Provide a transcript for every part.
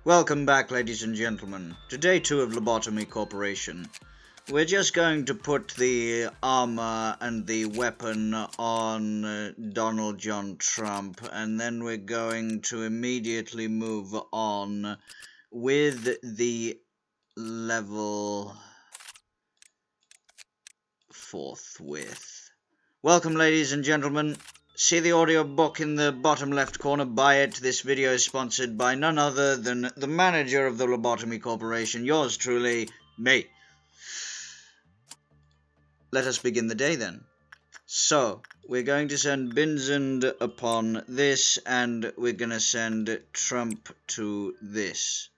Welcome back, ladies and gentlemen, to day 2 of Lobotomy Corporation. We're just going to put the armor and the weapon on Donald John Trump, and then we're going to immediately move on with the level forthwith. Welcome, ladies and gentlemen. See the audiobook in the bottom left corner, buy it. This video is sponsored by none other than the manager of the Lobotomy Corporation, yours truly, me. Let us begin the day then. So, we're going to send Binzend upon this, and we're going to send Trump to this.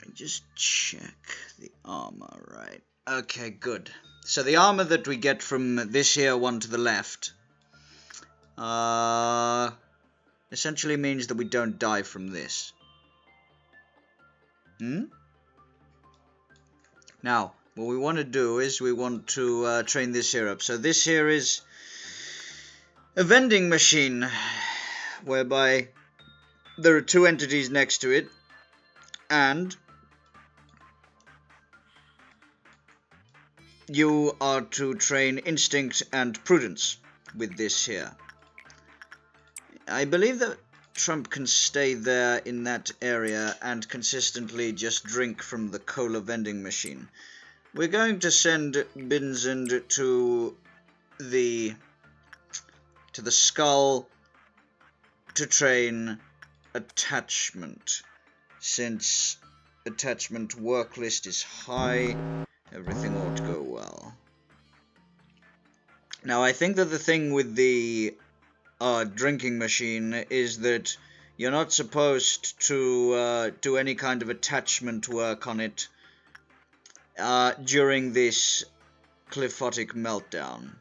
Let me just check the armor, right. Okay, good. So the armor that we get from this here one to the left essentially means that we don't die from this. Now, what we want to do is we want to train this here up. So this here is a vending machine whereby there are two entities next to it, and you are to train instinct and prudence with this here. I believe that Trump can stay there in that area and consistently just drink from the cola vending machine. We're going to send Binzend to the skull to train attachment. Since attachment work list is high, everything ought to go well. Now, I think that the thing with the drinking machine is that you're not supposed to do any kind of attachment work on it during this cliphotic meltdown.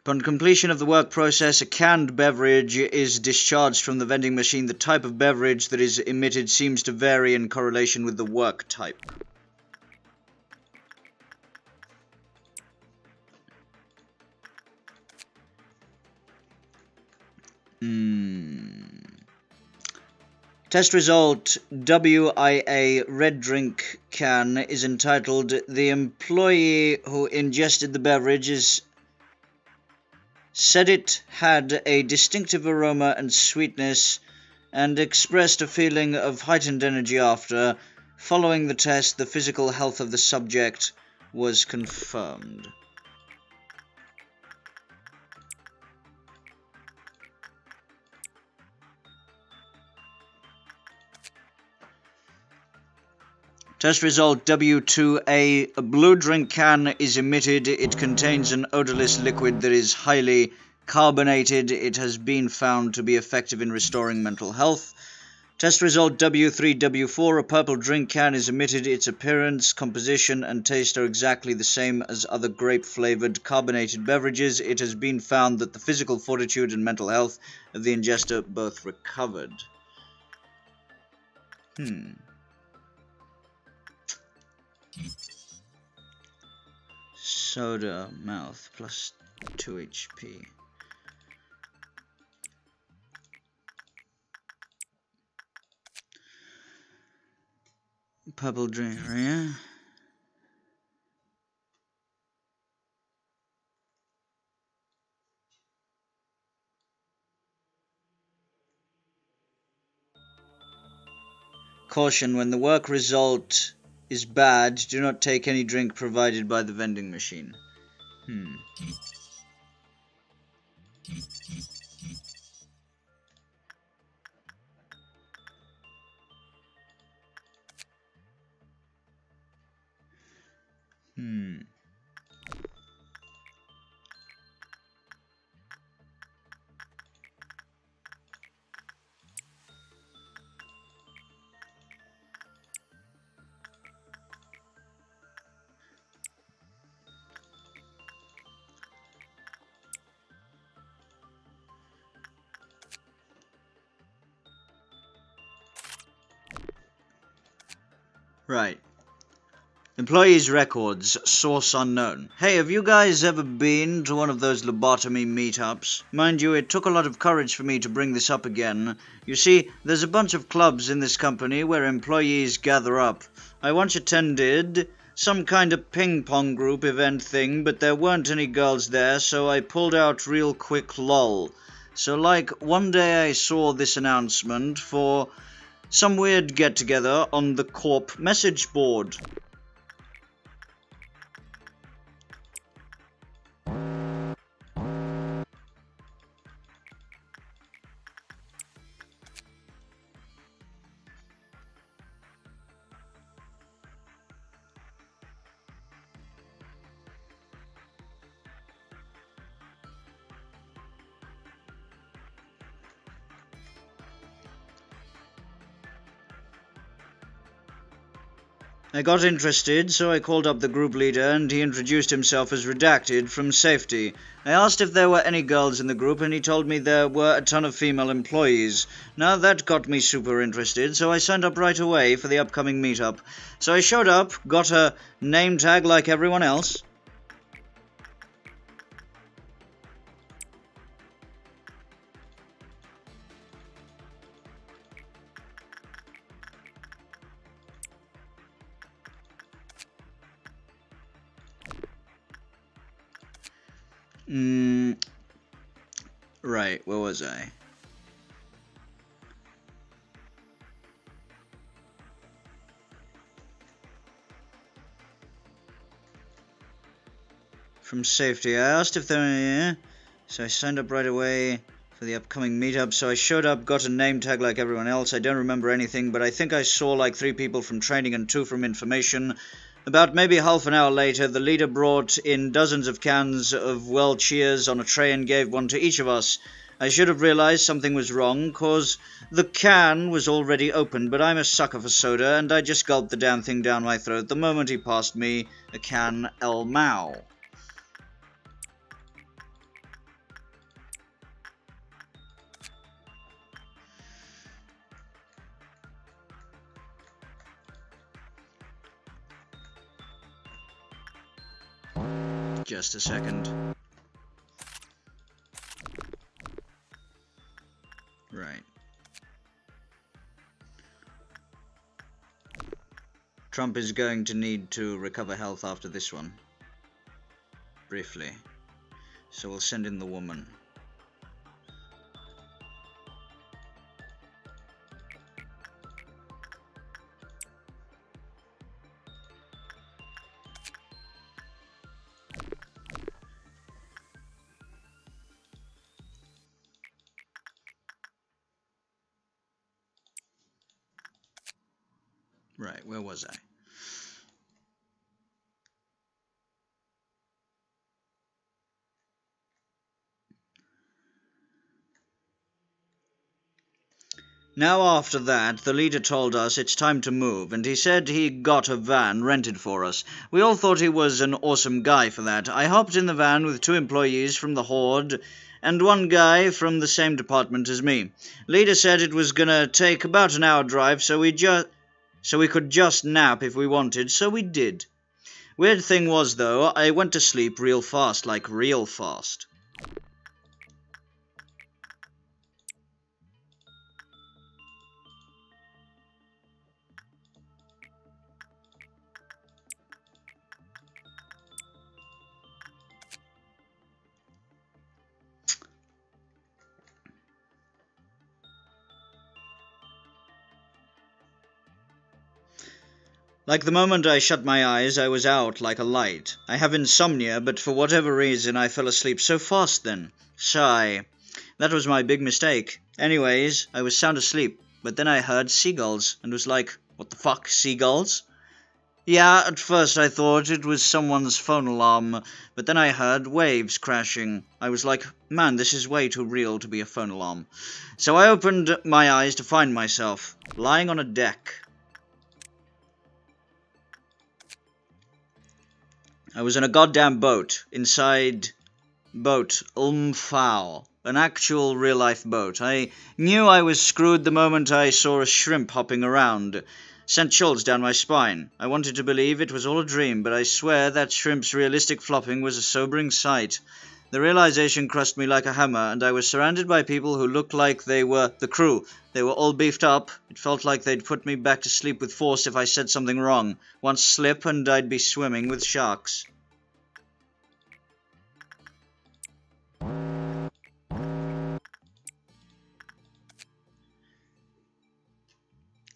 Upon completion of the work process, a canned beverage is discharged from the vending machine. The type of beverage that is emitted seems to vary in correlation with the work type. Test result WIA red drink can is entitled "The employee who ingested the beverage said it had a distinctive aroma and sweetness and expressed a feeling of heightened energy after. Following the test, the physical health of the subject was confirmed." Test result W2A. A blue drink can is emitted. It contains an odorless liquid that is highly carbonated. It has been found to be effective in restoring mental health. Test result W3W4. A purple drink can is emitted. Its appearance, composition, and taste are exactly the same as other grape-flavored carbonated beverages. It has been found that the physical fortitude and mental health of the ingester both recovered. Soda mouth plus 2 HP. Purple drink, yeah. Caution: when the work result is bad, do not take any drink provided by the vending machine. Right. Employees' records, source unknown. Hey, have you guys ever been to one of those lobotomy meetups? Mind you, it took a lot of courage for me to bring this up again. You see, there's a bunch of clubs in this company where employees gather up. I once attended some kind of ping-pong group event thing, but there weren't any girls there, so I pulled out real quick lol. So like, one day I saw this announcement for some weird get-together on the Corp message board. I got interested, so I called up the group leader and he introduced himself as Redacted from Safety. I asked if there were any girls in the group and he told me there were a ton of female employees. Now that got me super interested, so I signed up right away for the upcoming meetup. So I showed up, got a name tag like everyone else. Right, where was I? From Safety. I asked if there so I signed up right away for the upcoming meetup. So I showed up, got a name tag like everyone else. I don't remember anything, but I think I saw like 3 people from training and 2 from information. About maybe half an hour later, the leader brought in dozens of cans of well cheers on a tray and gave one to each of us. I should have realized something was wrong, cause the can was already opened, but I'm a sucker for soda, and I just gulped the damn thing down my throat the moment he passed me a can El Mao. Just a second. Right. Trump is going to need to recover health after this one. Briefly. So we'll send in the woman. Right, where was I? Now after that, the leader told us it's time to move, and he said he got a van rented for us. We all thought he was an awesome guy for that. I hopped in the van with 2 employees from the Horde, and 1 guy from the same department as me. Leader said it was gonna take about an hour drive, so we could just nap if we wanted, so we did. Weird thing was, though, I went to sleep real fast, like real fast. Like the moment I shut my eyes, I was out like a light. I have insomnia, but for whatever reason I fell asleep so fast then. Sigh. That was my big mistake. Anyways, I was sound asleep, but then I heard seagulls, and was like, what the fuck, seagulls? Yeah, at first I thought it was someone's phone alarm, but then I heard waves crashing. I was like, man, this is way too real to be a phone alarm. So I opened my eyes to find myself, lying on a deck. I was in a goddamn boat, inside boat, Ulmfau, an actual real-life boat. I knew I was screwed the moment I saw a shrimp hopping around. sent chills down my spine. I wanted to believe it was all a dream, but I swear that shrimp's realistic flopping was a sobering sight. The realization crushed me like a hammer, and I was surrounded by people who looked like they were the crew. They were all beefed up. It felt like they'd put me back to sleep with force if I said something wrong. One slip and I'd be swimming with sharks.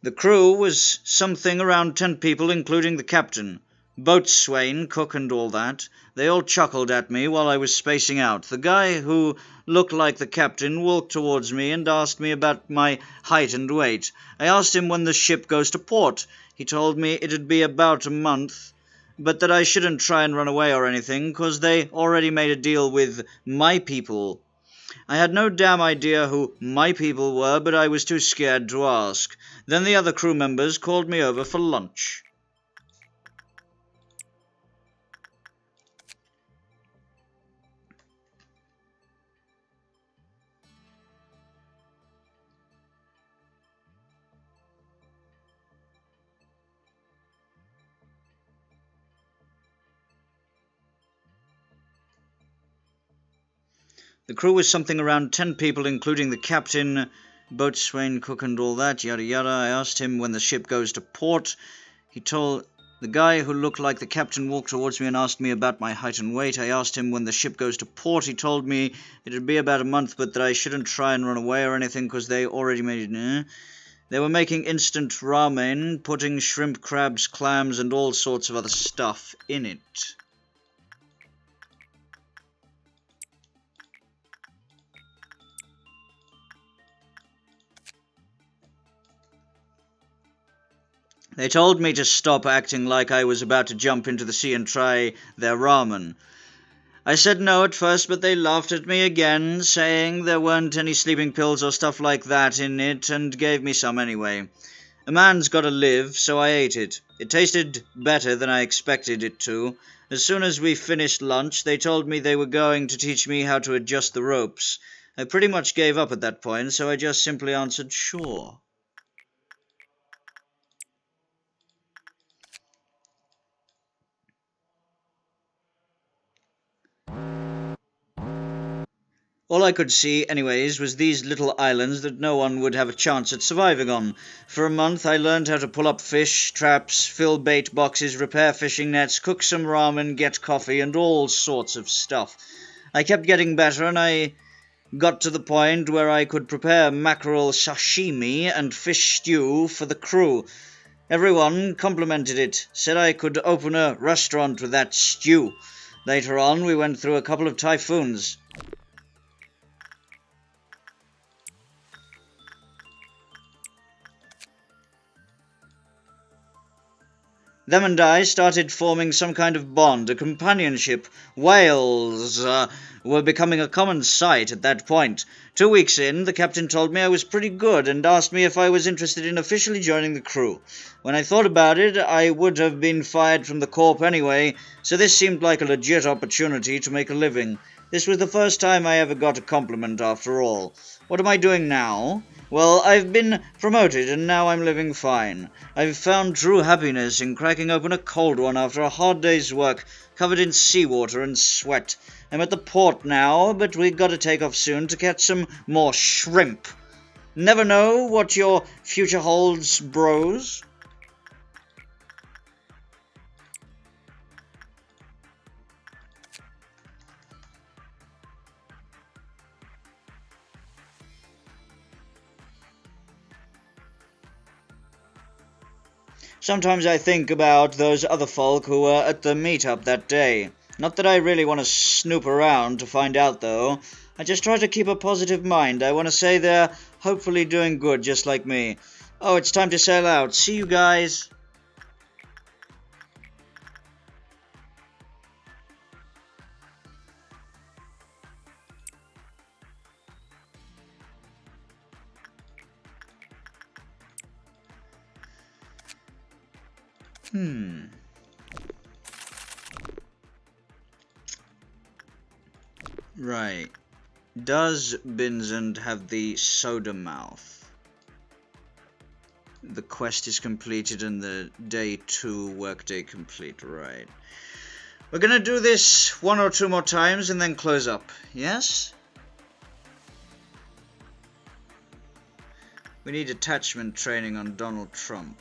The crew was something around 10 people, including the captain. Boatswain, cook and all that. They all chuckled at me while I was spacing out. The guy who looked like the captain walked towards me and asked me about my height and weight. I asked him when the ship goes to port. He told me it'd be about a month, but that I shouldn't try and run away or anything, 'cause they already made a deal with my people. I had no damn idea who my people were, but I was too scared to ask. Then the other crew members called me over for lunch. The crew was something around 10 people, including the captain, boatswain, cook and all that, yada yada. I asked him when the ship goes to port. He told... The guy who looked like the captain walked towards me and asked me about my height and weight. I asked him when the ship goes to port. He told me it'd be about a month, but that I shouldn't try and run away or anything, 'cause they already made it. They were making instant ramen, putting shrimp, crabs, clams, and all sorts of other stuff in it. They told me to stop acting like I was about to jump into the sea and try their ramen. I said no at first, but they laughed at me again, saying there weren't any sleeping pills or stuff like that in it, and gave me some anyway. A man's gotta live, so I ate it. It tasted better than I expected it to. As soon as we finished lunch, they told me they were going to teach me how to adjust the ropes. I pretty much gave up at that point, so I just simply answered sure. All I could see, anyways, was these little islands that no one would have a chance at surviving on. For a month I learned how to pull up fish, traps, fill bait boxes, repair fishing nets, cook some ramen, get coffee, and all sorts of stuff. I kept getting better, and I got to the point where I could prepare mackerel sashimi and fish stew for the crew. Everyone complimented it, said I could open a restaurant with that stew. Later on, we went through a couple of typhoons. Them and I started forming some kind of bond, a companionship. Whales were becoming a common sight at that point. 2 weeks in, the captain told me I was pretty good and asked me if I was interested in officially joining the crew. When I thought about it, I would have been fired from the corp anyway, so this seemed like a legit opportunity to make a living. This was the first time I ever got a compliment after all. What am I doing now? Well, I've been promoted and now I'm living fine. I've found true happiness in cracking open a cold one after a hard day's work, covered in seawater and sweat. I'm at the port now, but we gotta take off soon to catch some more shrimp. Never know what your future holds, bros. Sometimes I think about those other folk who were at the meetup that day. Not that I really want to snoop around to find out, though. I just try to keep a positive mind. I want to say they're hopefully doing good just like me. Oh, it's time to sail out. See you guys. Right. Does Binzend have the soda mouth? the quest is completed and the day 2 workday complete. Right. We're gonna do this 1 or 2 more times and then close up. Yes? We need attachment training on Donald Trump.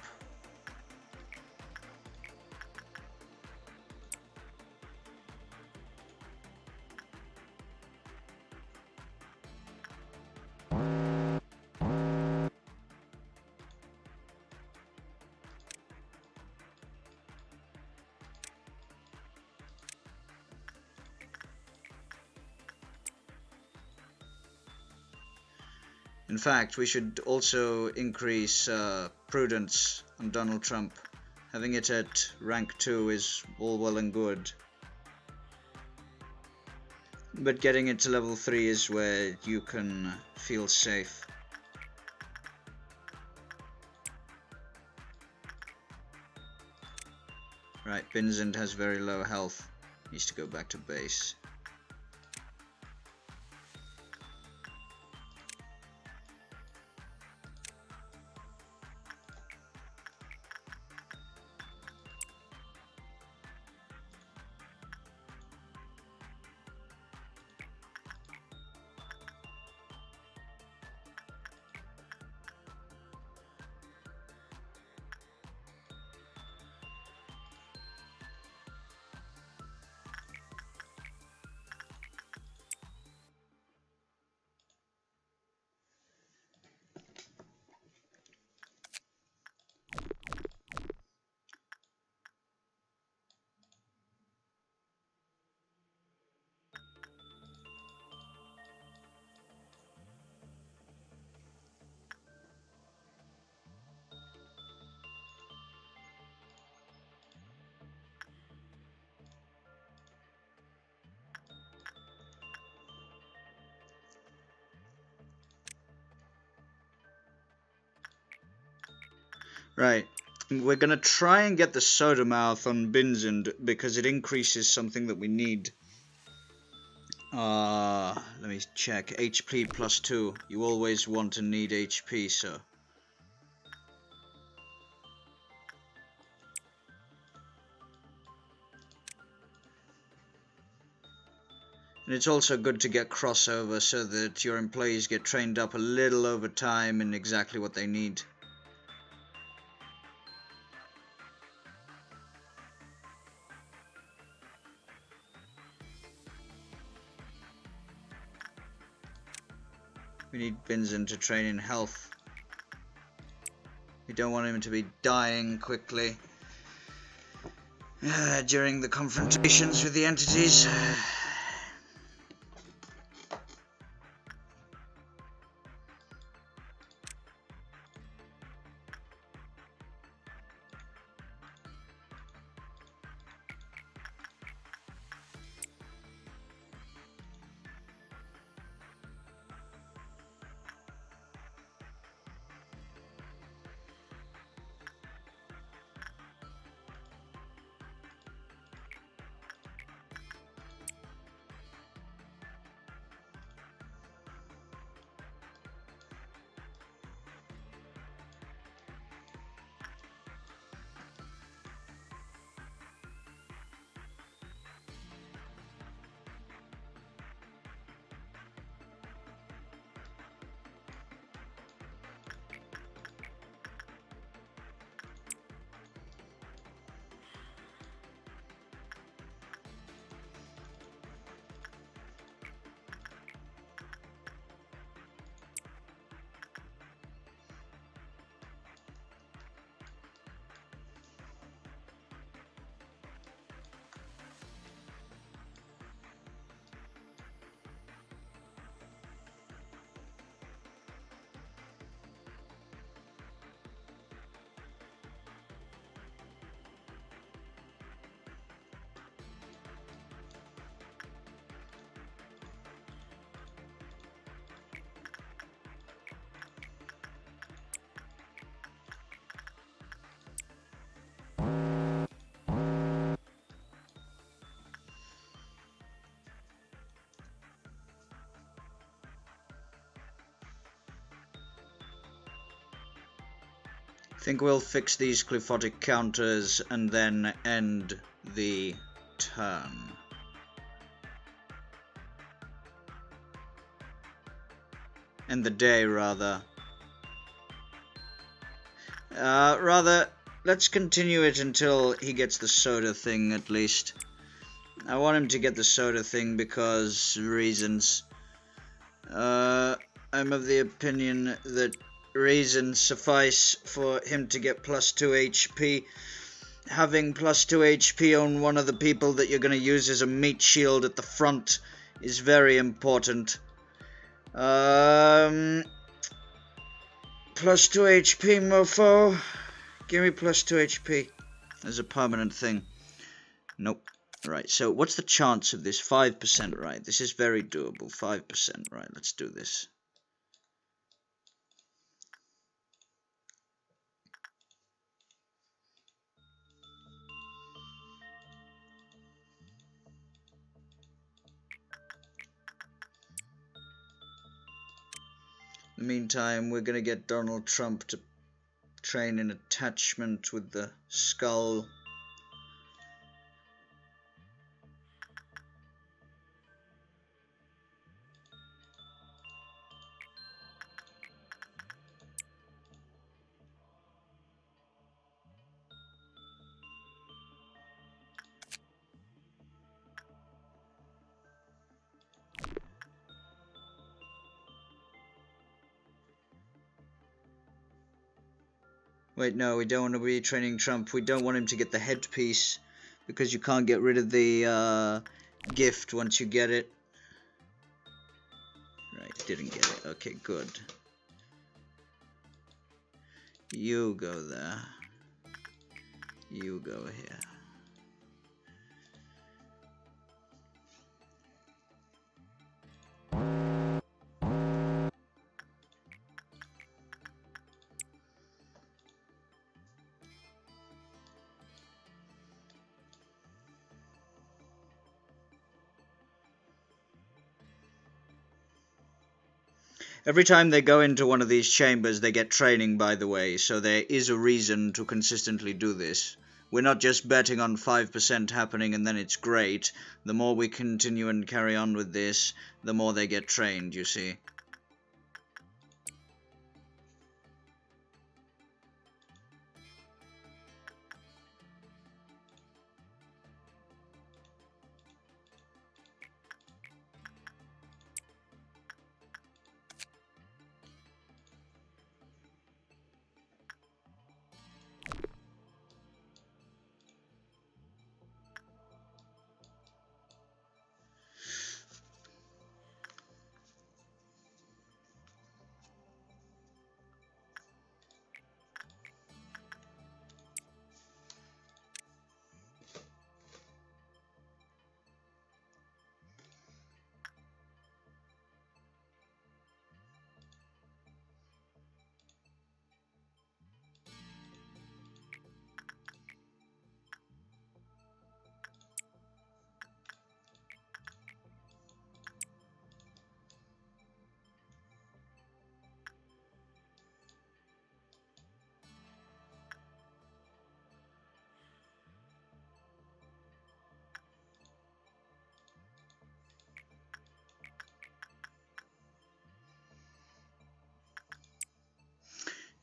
In fact, we should also increase prudence on Donald Trump. Having it at rank 2 is all well and good. But getting it to level 3 is where you can feel safe. Right, Binzend has very low health. Needs to go back to base. Right, we're gonna try and get the soda mouth on Binzend because it increases something that we need. Let me check. HP plus 2. You always want to need HP, so. And it's also good to get crossover so that your employees get trained up a little over time in exactly what they need. We need Binzend to train in health. We don't want him to be dying quickly during the confrontations with the entities. think we'll fix these cliphotic counters and then end the turn. End the day, rather. Let's continue it until he gets the soda thing, at least. I want him to get the soda thing because reasons. I'm of the opinion that reasons suffice for him to get plus 2 HP. Having plus 2 HP on one of the people that you're going to use as a meat shield at the front is very important. Plus 2 HP, mofo. Give me plus 2 HP as a permanent thing. Nope. Right, so what's the chance of this? 5%, right? This is very doable. 5%, right? Let's do this. In the meantime, we're going to get Donald Trump to train in attachment with the skull. Wait, no, we don't want to be training Trump. We don't want him to get the headpiece, because you can't get rid of the gift once you get it. Right, didn't get it. Okay, good. You go there. You go here. Every time they go into one of these chambers, they get training, by the way, so there is a reason to consistently do this. We're not just betting on 5% happening and then it's great. The more we continue and carry on with this, the more they get trained, you see.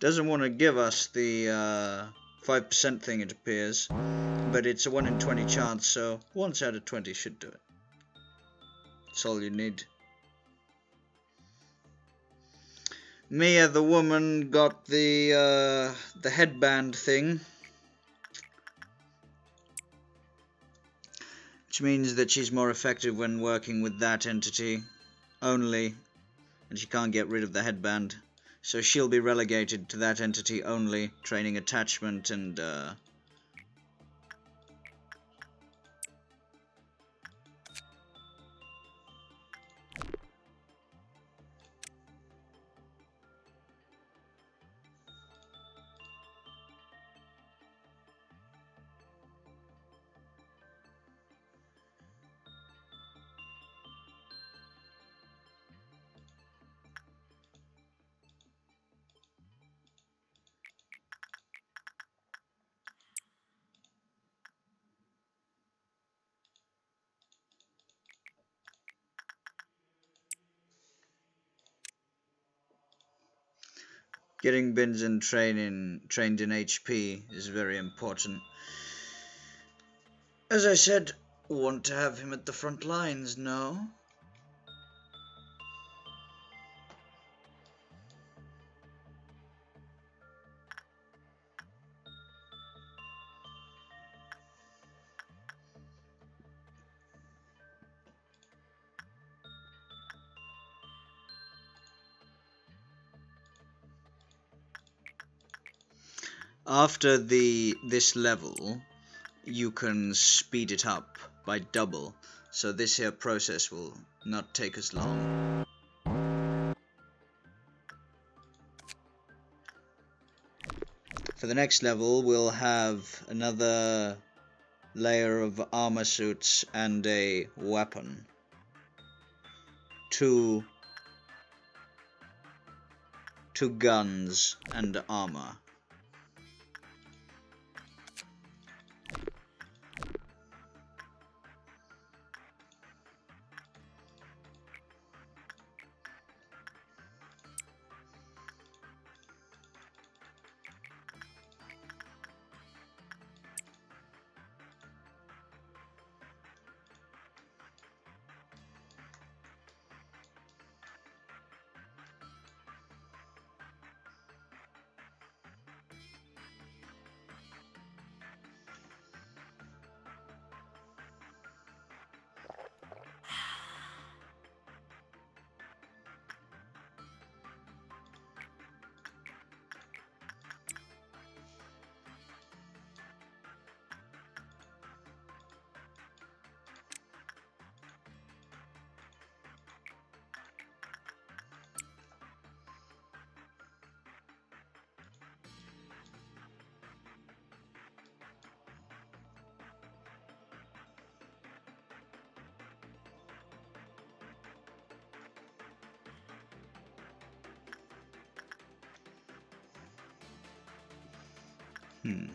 Doesn't want to give us the 5% thing, it appears, but it's a 1 in 20 chance, so once out of 20 should do it. That's all you need. Mia, the woman, got the headband thing, which means that she's more effective when working with that entity only, and she can't get rid of the headband. So she'll be relegated to that entity only, training attachment and Getting Binzend trained in HP is very important. As I said, want to have him at the front lines, no? After this level, you can speed it up by double, so this here process will not take as long. For the next level, we'll have another layer of armor suits and a weapon. Two guns and armor. Hmm.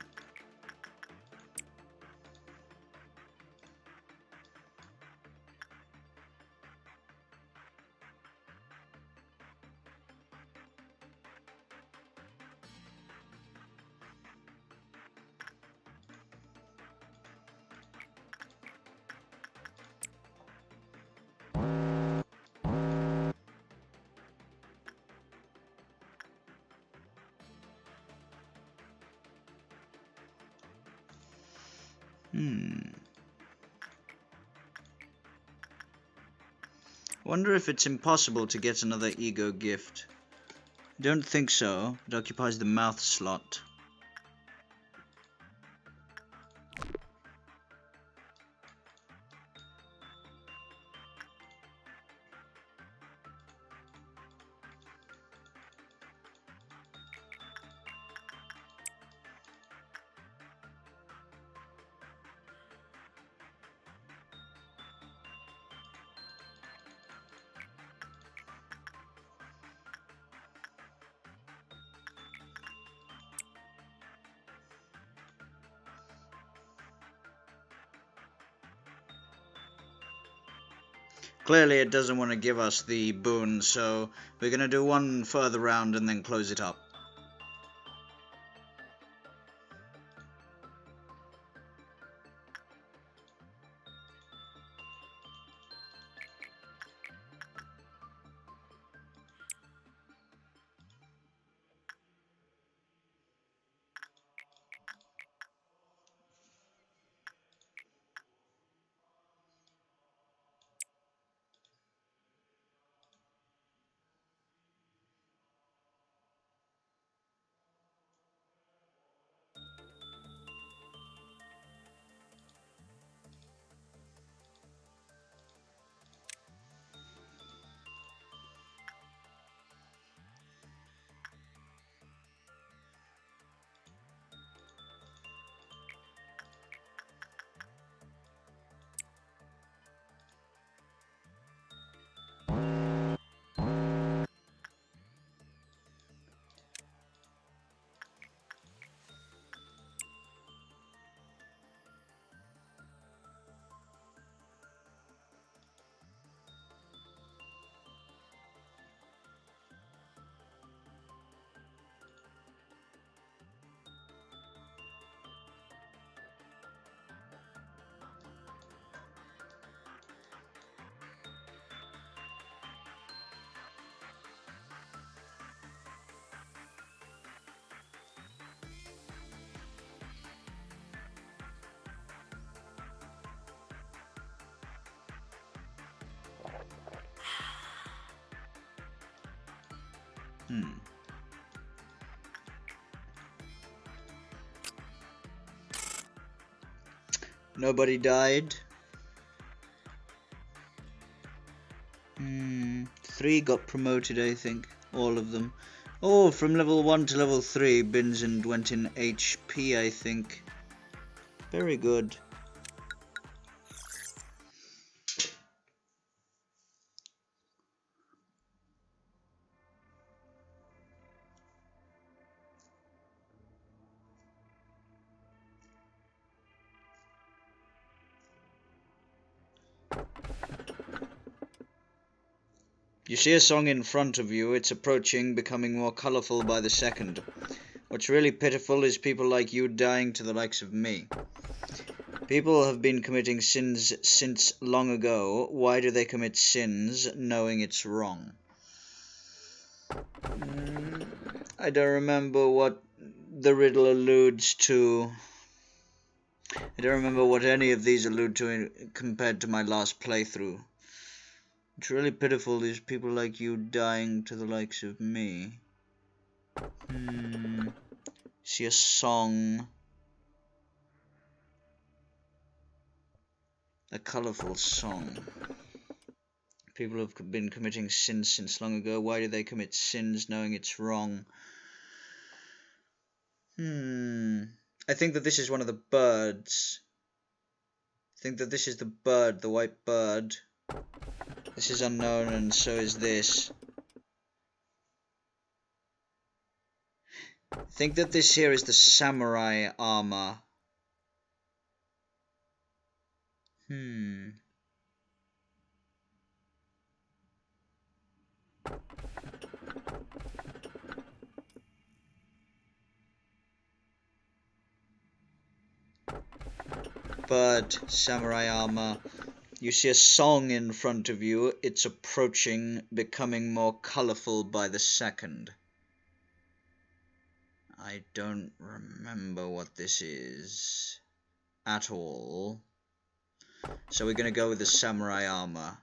Wonder if it's impossible to get another ego gift. Don't think so. It occupies the mouth slot. Clearly it doesn't want to give us the boon, so we're going to do one further round and then close it up. Nobody died. 3 got promoted, I think. All of them. Oh, from level 1 to level 3, Binzend went in HP, I think. Very good. You see a song in front of you, it's approaching, becoming more colourful by the second. What's really pitiful is people like you dying to the likes of me. People have been committing sins since long ago. Why do they commit sins knowing it's wrong? I don't remember what the riddle alludes to. I don't remember what any of these allude to compared to my last playthrough. What's really pitiful is people like you dying to the likes of me. See a song. A colourful song. People have been committing sins since long ago. Why do they commit sins knowing it's wrong? I think that this is one of the birds. I think that this is the bird, the white bird. This is unknown, and so is this. I think that this here is the samurai armor. Bird, samurai armor. You see a song in front of you. It's approaching, becoming more colourful by the second. I don't remember what this is at all. So we're going to go with the samurai armor.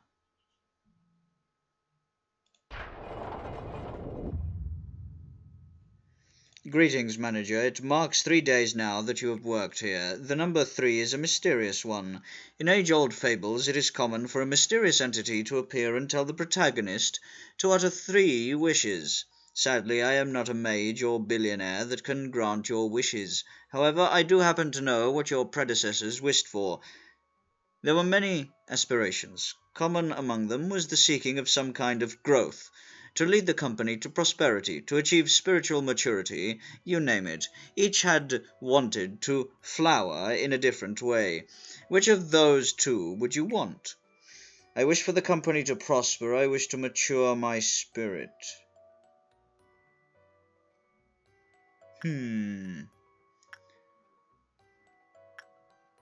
Greetings, manager. It marks 3 days now that you have worked here. The number 3 is a mysterious one. In age-old fables, it is common for a mysterious entity to appear and tell the protagonist to utter 3 wishes. Sadly, I am not a mage or billionaire that can grant your wishes. However, I do happen to know what your predecessors wished for. There were many aspirations. Common among them was the seeking of some kind of growth, to lead the company to prosperity, to achieve spiritual maturity, you name it. Each had wanted to flower in a different way. Which of those 2 would you want? I wish for the company to prosper. I wish to mature my spirit.